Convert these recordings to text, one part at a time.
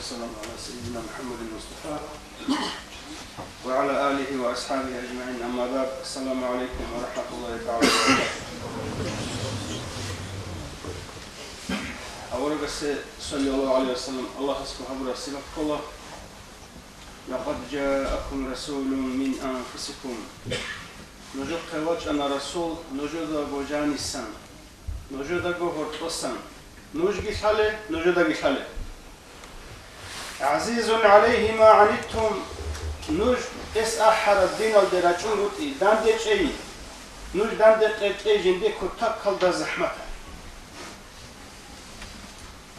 والسلام على سيدنا محمد المصطفى وعلى آله وأصحابه أجمعين. أما بعد، السلام عليكم ورحمة الله تعالى وبركاته. أولا بس صلى الله عليه وسلم الله سبحانه وتعالى لقد جاءكم رسول من أنفسكم نجد قواج أنا رسول نجد بوجاني سن نجد هرطسن نجد خاله نجد خاله عزيز عليه ما عنتم نج اس أحر الدين الدراجون وتي داندش أي نج داندش أي جندي كتاب خلدا زحمة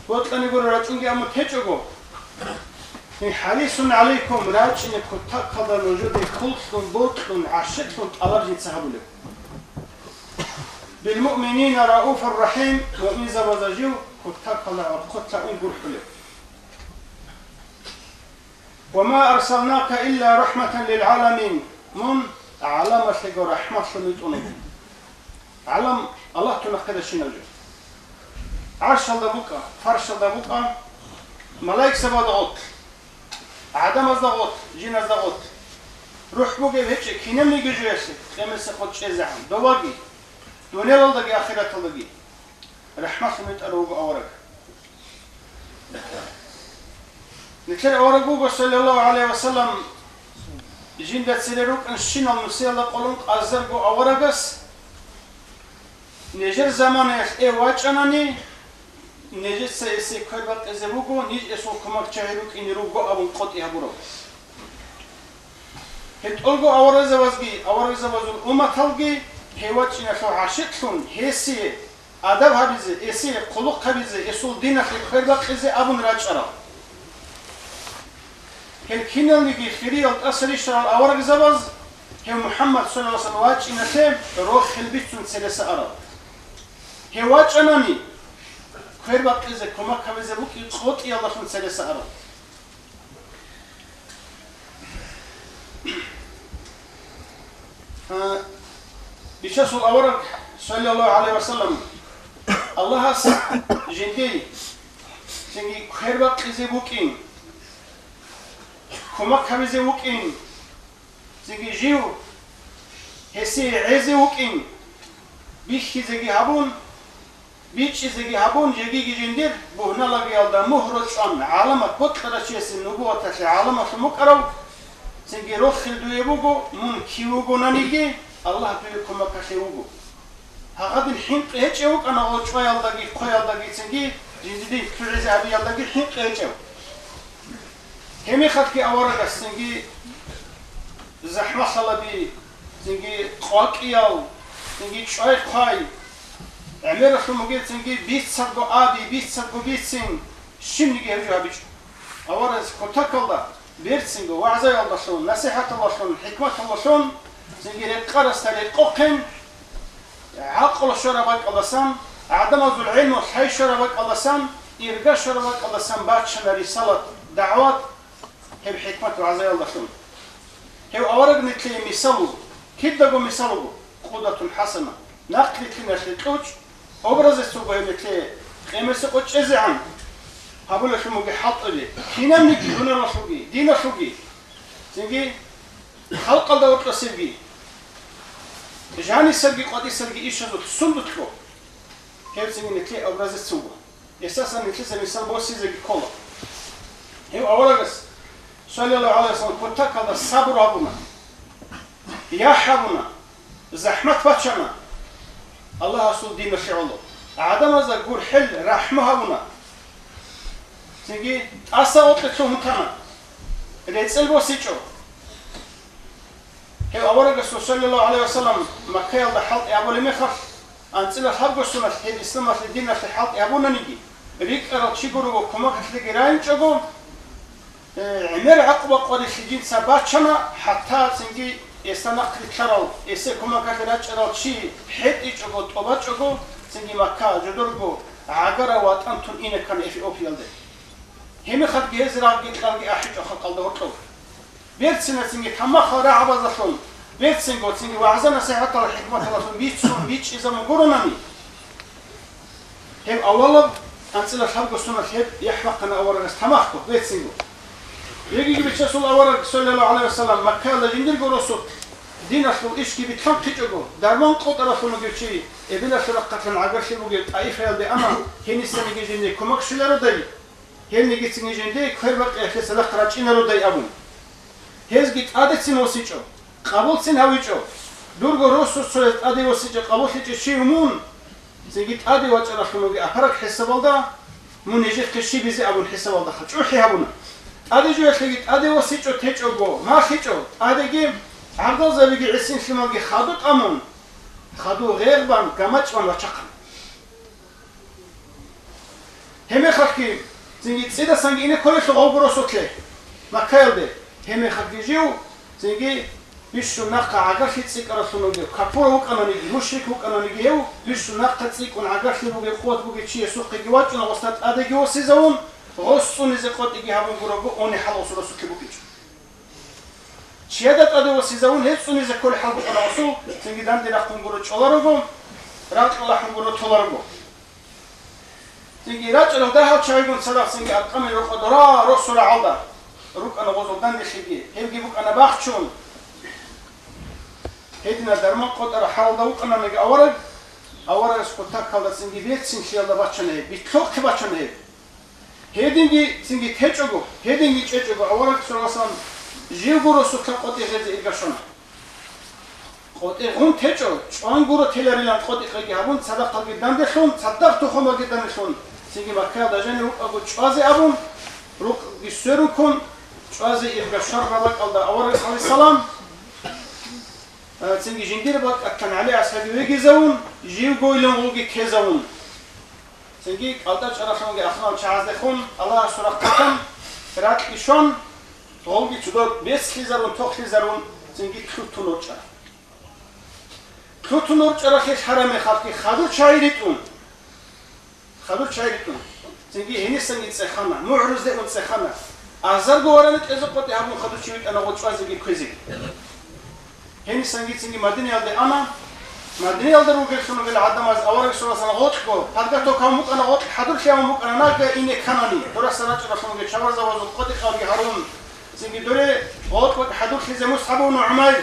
وقت أنا يقول راجون جا متهجو حريص عليكم راجين كتاب خلدا نجود خلصون بوتون عشتون ألرجين سحبوا بالمؤمنين رؤوف الرحيم وإن زبزجوا كتاب خلدا قتلا نقول حلو وما أرسلناك إلا رحمة للعالمين من علامة لقوا رحمة لنتونك علم الله تنقل الشيء عرش الله بقى فرش الله بقى ملايك سبا ضغط عدم ضغط جين ضغط روح بقى هيك كينم لي جوجيسي خمس خد شيء زعم دواقي دنيا للدقي آخرة للدقي رحمة لنتقلوب أورك نتلقى أورقوه صلى الله عليه وسلم جندت سيروك انشين المسيلة قلنق أزرقو أورقس نجر زمان ايواج أناني نجر سيسي كربت ازبوكو نج اسو كمك چهروك إن روغو أبن قط إهبورو هتقلقو أورزوازگي أورزوازون أمتالگي هيواج إنشو عاشقتون هيسي أدب هبزي هيسي قلق هبزي اسو دينك كربت ازي أبن راج أرى هل كينالني خيريال أسري شرال أورق زباز هل محمد صلى الله عليه وسلم واج إنتهم روح البيتون سلسة أرى هل واج أناني خير بقى إذا كما كمزة بوك يتخوط يالله من سلسة أرى بشاسو الأورق صلى الله عليه وسلم الله جندي خير بقى إذا بوكين كما كمزة وكين زي جيو هسي عزة وكين بيش زي هابون بيش زي هابون جيجي جندير بهنا لقي الله مهرج عن علامة بطلة شيء النبوة تشي علامة مكرو زي روح الدنيا بوجو من كيوجو نانيجي الله بيكم كشيوجو هذا الحين هيك أنا أقول شوي الله جي خوي الله جي زي جديد كل زعبي الله جي الحين هيك همي خدك أورق السنجي زحمة خلبي سنجي قاقيال سنجي شاي قاي عمر خموجي سنجي بيت صدق أبي بيت صدق بيت سين شنو يجي هجوا بيش أورق كتك الله بيرت سنجو وعزة الله شون نصيحة الله شون حكمة الله شون سنجي القرص تري قوقن عقل شربك الله سام عدم العلم والحي شربك الله سام إرجع شربك الله سام باتشنا رسالة دعوات هي بحكمة وعزايا الله شون هي أورق نتلي مثالو كده جو مثالو قدرة حسنة نقل كنا شلتوش أبرز السوق هي نتلي خمس قطش إزعم هقول شو مجي حاط لي هنا نجي هنا نشوجي دينا شوجي تيجي خلق الدور تسيجي جاني سرقي قدي سرقي إيش هذا سندت له هي تيجي نتلي أبرز السوق أساسا نتلي مثال بوسي زي كولا هي أورق صلى الله عليه وسلم كتك هذا الصبر أبونا يا حبنا زحمة بتشنا الله أصل دين الشعوله عدم هذا يقول حل رحمة أبونا تيجي أصوات لشو مكانا ريتسل بوسيجو هي أورق صلى الله عليه وسلم مكيل ده حلق أبو لمخف أنتظر حرب السنة هي الإسلام في الدين في حلق أبونا نجي ريك أراد شجرو كم كتلقي راين شجو عمر عقبة قدر شجين سباتشنا حتى سنجي يستنقل كرال يسكم كتلاش أراد شيء حد يجو طبات يجو سنجي مكة جدرجو عجرة واتنتون إنه كان إثيوبيا ده هم خد جهاز راجع راجع أحد أخذ قلده ورطو بيت سنة سنجي تما خارع عبازشون بيت سنجي وعزنا ساعة الحكمة الله بيت سون بيتش إذا مقولناني هم أولا أنصلا حلقة سنة الحب يحفقنا أورا استماخكو بيت سينجو يجي بتشسول أورا صلى الله عليه وسلم مكة لجندر جروسو دين أصل إشكي بتحم تجوا درمان قطر أصل مجيء إبلا سرقة العجاش مجيء أي فعل ده أنا هني السنة جندي كمك شلرو داي هني جت سنة جندي كفر بقى في سلاخ راتشين رو داي أبون هز جت عادة سنة وسيجو قبول سنة هويجو دور جروسو صلت عادة وسيجو قبول سيجو شيء مون زيجت عادة وجه أصل مجيء أفرق حساب الله من يجت كشي بيزي أبون حساب الله خد شو حيابونه عادة جو يخليت عادة وسيجو تيجو جو ما خيجو عادة جيم عبد زبيجي عسين شمالجي خادوت أمون خادو غير بان كماتش وان وشقن هم خلكي زنجي سيدا سانجي إني كلش غوبرو سوتله ما كيلده هم خلكي جيو زنجي بيشو ناقة عقاش يتسيك رسولو جيو كابورو هوك أنا نيجي مشرك هوك أنا نيجي هيو بيشو ناقة تسيك ون عقاش يبوغي قوات بوغي تشيه سوقي جوات ونا وستات أدى جيو سيزاون غصو نزي قوات إيجي هابون قرابو أوني حلو سورو سوكي بوكيجو شهادة أدو وسيزاون هيتسون إذا كل حلقة على أصول سنجدان دي نختم قرر تشولارغو رات الله حم قرر تولارغو سنجي رات الله ده هات شايفون صدق سنجي أتقام يروق درا رسول عالدا روك أنا وزول دان دي خيجي هيجي بوك أنا باخشون هيدنا درمان قدر حال دوك أنا نجي أورد اسكتاك هذا سنجي بيت سنشي الله باتشنه بيتلوك تباتشنه هيدنجي سنجي تهجو هيدنجي تهجو أورد صلى الله عليه وسلم جيل غورو سوكا قوتي غير إيرغاشونا قوتي غون تيجو شوان غورو تيلاريلان قوتي خيجي هابون صدق قلبي داندشون صدق تخوما جدانشون سيجي مكة داجاني روك أبو چوازي أبون روك بيسورو كون چوازي إيرغاشار ربك الله أورا عليه السلام سيجي جندير بك أكن عليه أصحابي ويجي زون جيل غويلون غوغي كيزون سيجي قلتاش أرخون أخنال چازده خون الله سورة قتن رات إشون Olgi çudor 5,000 9,000 zingi tutunurça. Tutunurça hiç harame halki xadur çayritun. Xadur çayritun. Zingi henisan gitsexana, mu'ruz de unsexana. Azar goranit ezopati habun xadur çayrit ana goçva zingi kwezik. Henisan gitsingi Madine alde ana Madine alde ruge şunu gel adam az avara şuna sana gotko. Hadga to kamuk ana got xadur şamuk ana naga ine kanani. Burasana çuna şunu gel çavar zavazul qati qalgi harun. سنجي دوري غوت وقت حدود خزي مصحب ونعمير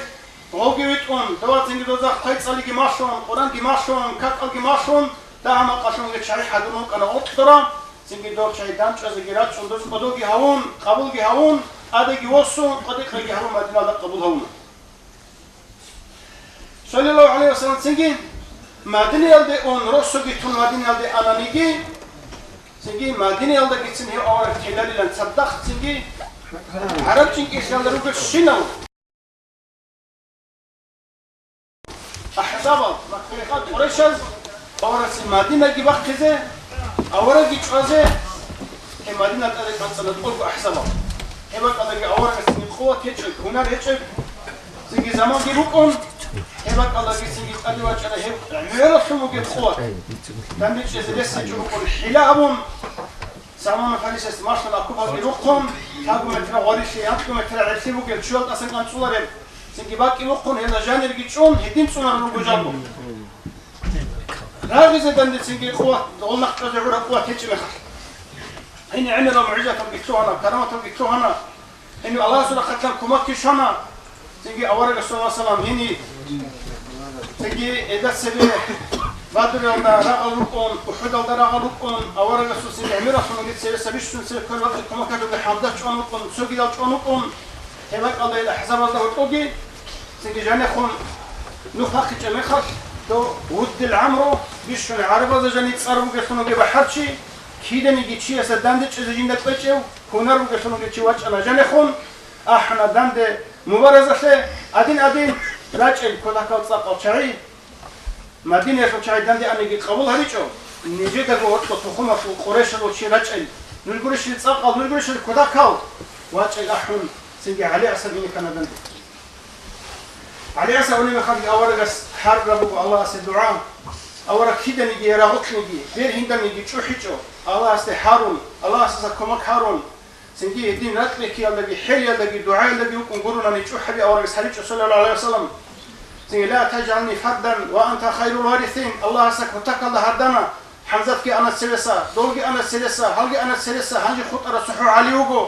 غوكي ويتون دوات سنجي دوزاق قيت صالي جماشون قران جماشون كاكال جماشون دا هما قاشون جي شاي حدونك انا غوت ترى سنجي دور شاي دانش از جيرات شون دوز قدوغي هاون قبولغي هاون ادغي وسون قديقي هاون مدينه لا قبول هاون صلى الله عليه وسلم سنجي مدينه يلدي اون روسوغي تون مدينه يلدي انا نيجي سنجي مدينه يلدي گيتسن هي اور تيلاليلان صدق سنجي عربچين إسرائيل روك شنو أحزاب مخلوقات قريشز أورس المدينة جي وقت كذا أورا جي شازة المدينة تأذي كانسلت قلق أحزاب هما كذا أورا سنجي قوة هيتشك هنا هيتشك سنجي زمان جي روكون هما كذا سنجي تأذي وجهنا هم عميرة شو مجد قوة تنبيش يزلس يجربون حلابهم سامان فاليس استماشنا أكوبا بيروقهم تاقو مترا غاريشي يانتكو مترا عرسي بوكي شوالت أسن كان صولارين سنجي باقي روقهم هنا جانر جيتشون هدين صولار روكو جانبو راغزة داندي سنجي قوة دول نقطة جعورة قوة هيتش مخر هيني عمرا معجزة بيكتوهنا كرامة بيكتوهنا هيني الله سورة قتلان كماكي شانا سنجي أورا رسول الله صلى الله عليه وسلم هيني سنجي إذا سبيه بدر يلدا رغلوكم أحد يلدا رغلوكم أورا رسول سنجي عميرا صنو جيت سيري سبيش سنسير كل وقت كماكا جوغي حمدة چونوكم سوغي دال چونوكم هيباك الله إذا حزاب الله وطوغي سنجي جاني خون نوخاقي جميخاق دو ود العمرو بيشون عربا زجاني تصاربو قصنو جي بحرشي كيدا نيجي تشي أسا داندج إذا جيندك بيشيو كونارو قصنو جي تشي واج أنا جاني خون أحنا داند مبارزة لي أدين راجل كوداكال ساقل شعي مدينة يشوف شاي داندي أنا جيت قبول هريجو نيجي تقول تخوما في قريش لو شيء راجل نقولش يتساقل نقولش كوداكال واجل أحون سنجي علي عصبيني كان داندي علي عصبيني مخالي أورجس حرب ربو الله سدعاء أورا كيدا نيجي يراغط نيجي بير هندا نيجي تشوحيجو الله استحارون الله استكمك هارون سنجي الدين راتلي كي يلقي حيل يلقي دعاء يلقي يكون قرونا نيجوحبي أورجس هريجو صلى الله عليه وسلم لا تجعلني فردا وأنت خير الوارثين الله سكتك الله هردنا حمزة كي أنا سلسة دولجي أنا سلسة هالجي أنا سلسة هنجي خط أنا صحو علي وجو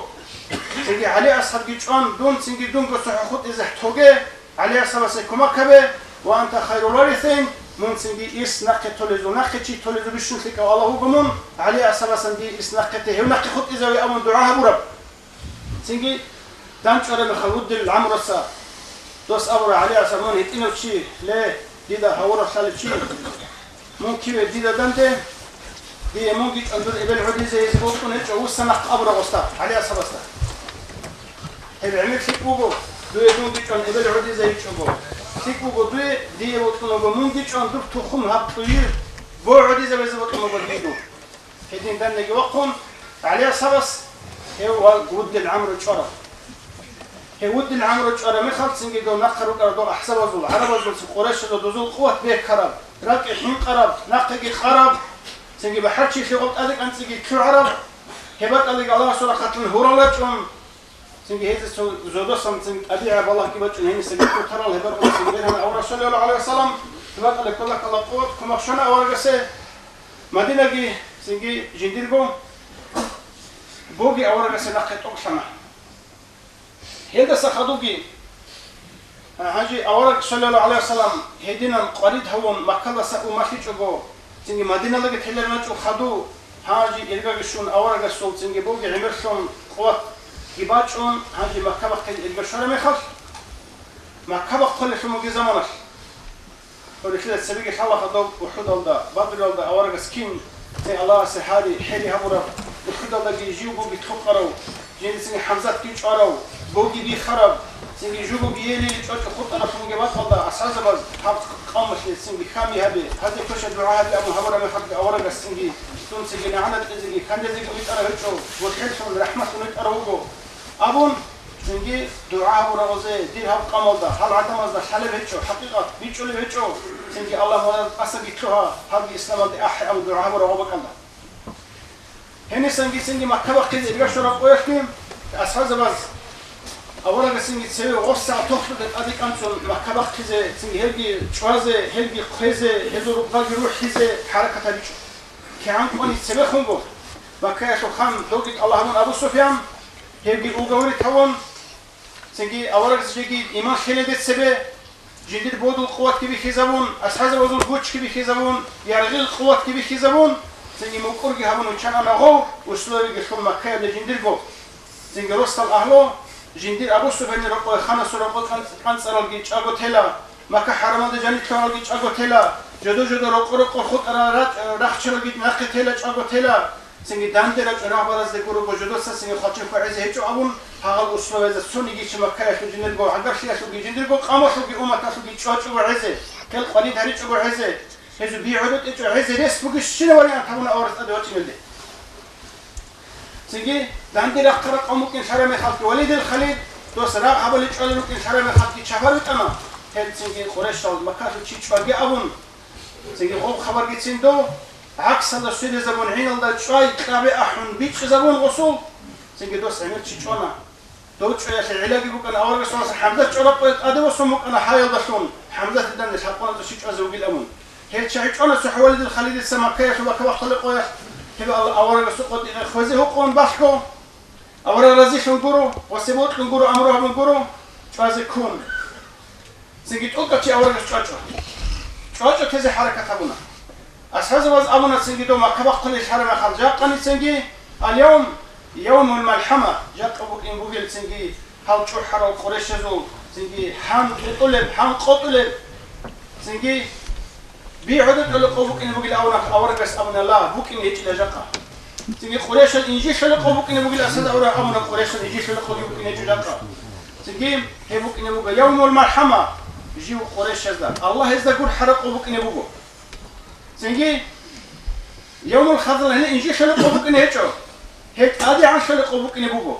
سنجي علي أصحاب جيشان دون سنجي دون قصحو خط إذا حتوجي علي أصحاب سيكما كبه وأنت خير الوارثين من سنجي إس نقي تولزو نقي شيء تولزو بيشون فيك الله وجمون علي أصحاب سنجي إس نقي تهيو نقي خط إذا ويأمن دعاء برب سنجي دانش أنا مخلود العمر السا دوس أبو علي أصحابون هتينو شيء لا ديدا هورا خالد شيء ممكن ديدا دانته دي ممكن أنظر إبن عدي زي زبوطون هيك وسنق أبو رغستا علي أصحاب ستا هذا عمل فيك بوجو دوي ممكن أن إبن عدي زي شبو فيك بوجو دوي دي بوطون ممكن أن دور تخم هاب طير بو عدي زي زبوطون مبديدو هدين دان نجي وقهم علي أصحاب هو ود العمر الشرف ود العمر الشرف ما خلص نجي دو نقر وقردو أحسب وزول عرب وزول قريش دو قوة بيك خراب راك حين قرب نقي خراب سنجي بحرشي في غلط أدك أنت سنجي كل عرب هبات أدك الله سورة قتل هورالاتهم سنجي هذا زودو سنجي أبيع بالله كيباتشون هني سنجي كل ترى الهبات سنجي بينهم أو رسول الله عليه وسلم هبات أدك الله كلا قوت كم خشنا أول جسه مدينة جي سنجي جنديركم بوجي أول جسه نقيت أقسمه هذا سخدوجي هاجي أول رسول الله عليه وسلم هدينا قريد هو مكلا سأو ما فيش أبو سنجي مدينة لقيت هلا نجوا خدو هاجي إرجعشون أول جسول سنجي بوجي عمرشون قوة كيباتشون هاجي مكبا كل إرجعشون ما يخاف مكبا كل في مجيء زمانه ولكن السبيك الله خدو وحد الله بدر الله أول جسكين سن الله سحاري حلي همورا وحد الله يجيو بوجي تخقروا جين سنجي حمزة كيش أراو بوجي بيخرب سنجي جوجو بيلي تشوت خط أنا في مجموعة الله أساس بس حاط قامش سنجي خامي هذه كوش الدعاء هذه أبو هبرة من حق أورا سنجي تون سنجي نعمة سنجي كان زي قبيت أنا هتشو والحلف والرحمة ونت أروجو أبون سنجي دعاء أبو رغزة دي هب قام الله هل عدم الله حلف هتشو حقيقة بيتشو اللي هتشو سنجي الله ولا أسبي كلها هذا الإسلام ده أحد أو دعاء أبو رغبك الله هني سنجي ما كبر كذا يبغى شرب ويحكم أساس بس أولا سنجي تسوي غصة تخرج أديك أنتم مكبخ كذا سنجي هلقي شوازة هلقي قيزة هذول قاعد يروح كذا حركة تبيش كأن كوني تسوي خنقو مكاش وخام دوقت الله من أبو سفيان هلقي أوجوري تون سنجي أولا سنجي إيمان خليد تسوي جديد بود القوات كبي خزبون أسحاب بود البوش كبي خزبون يرغي القوات كبي خزبون سنجي مكورجي هبون وشان أنا غو وسلوي يجفون مكة لجندير جو سنجي رست الأهلو جندير أبو سفيان رقوا خمس رقوا كان سرال جيش أقول تلا مكة حرام ده جاني كان جيش أقول تلا جدو رقوا خود أنا رخ شلو جيت نقي تلا أقول تلا سنجي داندر أنا بعرض ذكره بجدو سنجي خاطر كويس هيك أبون هذا أسلوب هذا سوني جيش مكة يا جندير جو عقر شيء شو جندير جو قاموا شو أمة شو جيش شو عزة كل قليل هري شو عزة هذا بيعودت شو عزة ريس بقول شنو وري أنا كمان أورث أدوات ملدي سنجي داندر أقرأ أمك شرم خالك وليد الخليل دوس راق هبل يجعل لك شرم خالك شفرت أما هل سنجي قريش مكة تشيش باقي أبون سنجي غوب خبر جت سندو عكس هذا الشيء زبون عين الله شوي كابي أحن بيتش زبون غصول سنجي دوس عمل تشيشونا دوتش يا أخي علاجي بقول أنا أول رسول الله حمزة شرب أدي وسمك أنا حايل دشون حمزة الدنيا حقنا تشيش أزوج الأمون هل شيء أنا سحولد الخليل السمكة شو بكوا خلق ويا هبا أول رسول قد خوزي هو قوم باشكو أول رزيش نقولوا وسيبوت نقولوا أمره نقولوا شوازي كون سنجي تقول كتير أول رسول شو كذا حركة أبونا أساس واز أبونا سنجي دو ما كبق كل شهر ما خرج قني سنجي اليوم يوم الملحمة جاء أبوك إن بقول سنجي هل شو حرام قريش زو سنجي حن قتلب سنجي بيعدد القبوك إن بقول أوراق بس أبونا الله بوك إن يجي لجقة سنجي قريش الإنجيل شل قبوك إن بقول أسد أوراق أبونا قريش الإنجيل شل قبوك إن يجي لجقة سنجي هي بوك إن بقول يوم الملحمة يجيو قريش هذا الله هذا يقول حرق قبوك إن بقول سنجي يوم الخضر هنا إنجيل شل قبوك إن يجوا هيك أدي عن شل قبوك إن بقول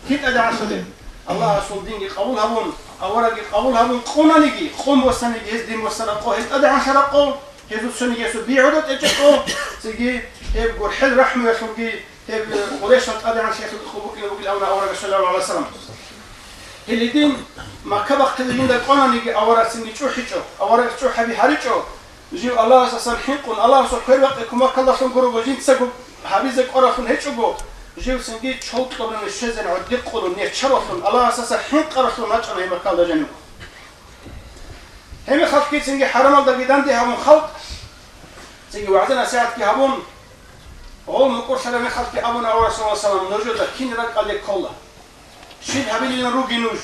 هيك أدي عن شل الله رسول ديني قبول هبون أوراق قبول هبون قوم نيجي قوم وسنيجي هز دين وسنقو هيك أدي عن شرقو هذو السنة يسوع بيعودت إجتو سجى يبقول حل رحمة يسوعي يب قريش تقدر عن شيء خبوك يقول أونا أورا صلى الله عليه وسلم اللي دين ما كبق تدين ده قانا نيجي أورا سني شو حيشو أورا شو حبي حريشو جيو الله أساسا حقون الله سبحانه وتعالى كلا شون قرو وجين تسقو حبيزك أرخون هيجوجو جيو سنجي شوط لون الشزن عدق قلون يتشرفون الله أساسا حق أرخون ما تشرف مكان لجنو هم خلق كي سنجي حرام الله بدان ده هم خلق سنجي وعدنا ساعات كي هبون أول مقر سلام خلق كي أبونا ورسول الله صلى الله عليه وسلم كين رك عليه كلا شيل هبيلنا روجي نوج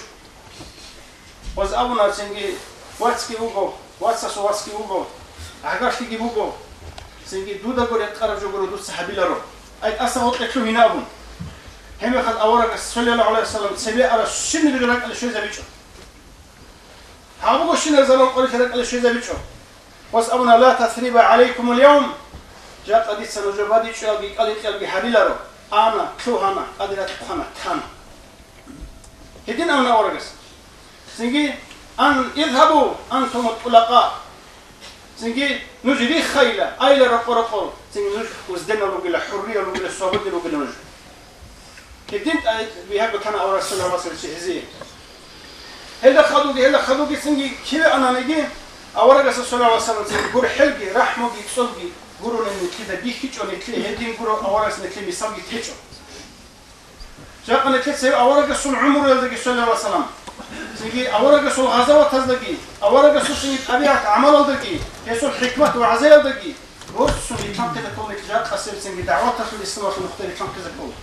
وز أبونا سنجي واتسكي وجو واتسا واتسكي وجو عقاش تيجي وجو سنجي دودا قول يتقرب جو قول دوت سحبيلا رو أي أصلا وقت شو هنا أبون هم خلق أورك صلى الله عليه وسلم سبي على شن اللي رك على شو زبيشو هابو شن زمان قول شرك على شو زبيشو وز أبونا لا تثريب عليكم اليوم جاء قديس سنوجبادي شو قال حبيلا رو أنا شو هنا أدري أنا تانا هدين أنا أورجس سنجي أن اذهبوا أنتم الطلقاء سنجي نجري خيلا أيلا رقرقر سنجي نج وزدنا لوجلا حرية لوجلا صابد لوجلا نج هدين بيهاب كان أورا سنة مصر شيء هلا خدوجي سنجي كذا أنا نجي أورجس صلى الله عليه وسلم سنجي قول حلقي رحمه بيتصلقي قولوا لنا كذا بيحكي أو نتلي هدين قولوا أورجس نتلي بيصلقي تهجو جاء نتلي سير أورجس صن عمره يلدقي صلى الله عليه وسلم سنجي أورجس الغزوة تزدقي أورجس سنجي أبيات عمل يلدقي يسول حكمة وعزاء يلدقي بس سنجي كم كذا كون جاء قصير سنجي دعوات في الإسلام في المختلف كم كذا كون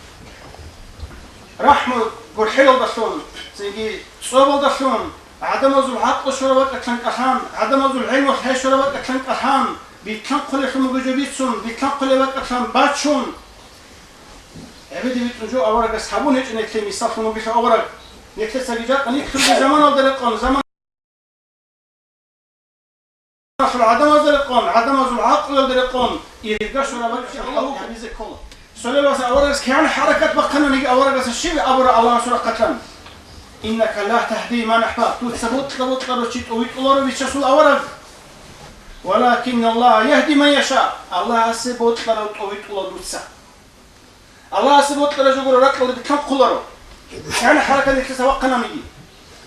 رحمه قول حلو دشون سنجي صوب دشون عدم وزول حق شربت أكلن كحام عدم وزول علم وحي شربت أكلن كحام بيتكن قل شو مجوبيتسون بيتكن قل وقت أكلن باتشون عبيد بيتنجو أورق أصحابون هيك نكلي ميصافون وبيش أورق نكلي سجيجات أني كل زمان أودرقون زمان أصل عدم أودرقون عدم أزول عقل أودرقون يرجع شو ربك شو حبيز كله سؤال بس أورق كيان حركة بقنا نيجي أورق الشيء أبورا الله شو قتلن إنك لا تهدي من أحببت تثبت لبط شيء ويت الله بيشسول أورق ولكن الله يهدي من يشاء الله سبوت لرو طويت الله دوتسا الله سبوت لرو رقل بكم قلرو يعني حركة اللي تسوقنا ميجي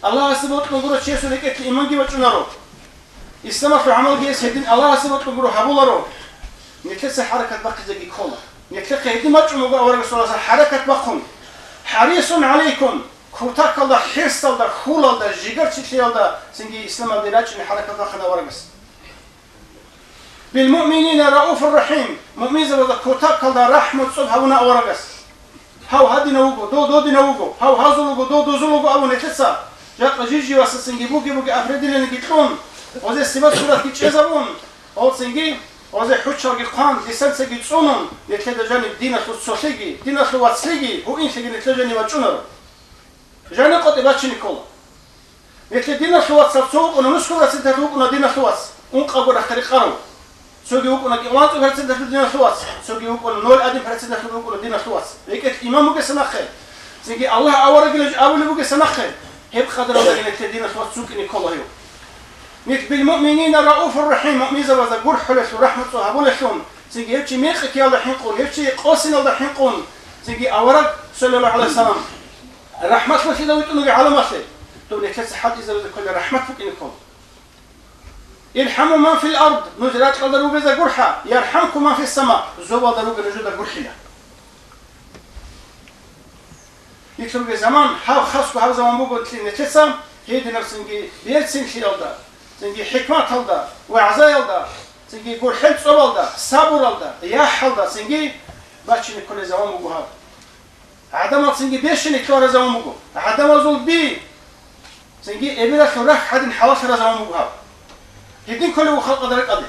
الله سبوت لرو شيء سلك الإيمان جي بتشنارو إسلام في عمل جيس هدين الله سبوت لرو حبولرو نتلس حركة بقى زي كولا نتلقى هدين ما تشمو بقى ورق صلاة حركة بقهم حريص عليكم كوتاك الله حرص الله خول الله جيجر شكل الله سنجي إسلام الدراج إن حركة بقنا ورقس بالمؤمنين رؤوف الرحيم مؤمن زبد كوتاك الله رحمة صبح ونا أورجس هاو هادي نوجو دو دي نوجو هاو هازلوجو دو زلوجو أبو نتسا جاء جيجي واسسنجي بوجي أفريدي لين جيتون وزي سبات سورة كيتشزبون أو سنجي وزي حوتشر جيقان لسنس جيتسونون يتلد جانب دينة الصوصيجي دينة الواتسيجي هو إنش جيتلجني واتشونر جانب قد باتشني كولا يتلد دينة الواتسوق ونسكو راسنتروق ودينة الواتس ونقابو رختري قارو سوقي وكنا كمان تفرسنا في الدين الخواص سوقي وكنا نول أدم فرسنا في الدين الخواص لكن إمام مك سنخه سنجي الله أورج لج أول مك سنخه هب خضر الله إلى الدين الخواص سوقي نكله هيو نت بالمؤمنين الرؤوف الرحيم مؤمن زوج جرح حلش ورحمة صحابه لشون سنجي هبشي ميخك يا الله حنقون هبشي قاسنا الله حنقون سنجي أورج صلى الله عليه وسلم الرحمة ما في ذوي تنوي على ما في تقول لك حد إذا كل رحمة فوق إنكم يرحموا من في الأرض نجرات قدروا بذا جرحة يرحمكم من في السماء زوا ضروا بنجود جرحنا يكتب زمان حاو خاص بحاو زمان بقول نتسم هيدي نفسنجي بيرسين خيالدا سنجي حكمة هالدا وعزاء هالدا سنجي يقول حلت صبالدا صبر هالدا يا هالدا سنجي باشين كل زمان بقول هذا عدم سنجي بيشين كل زمان بقول عدم زول بي سنجي إبرة خرح حد حواس زمان بقول هذا يدين كله خلق درك أدي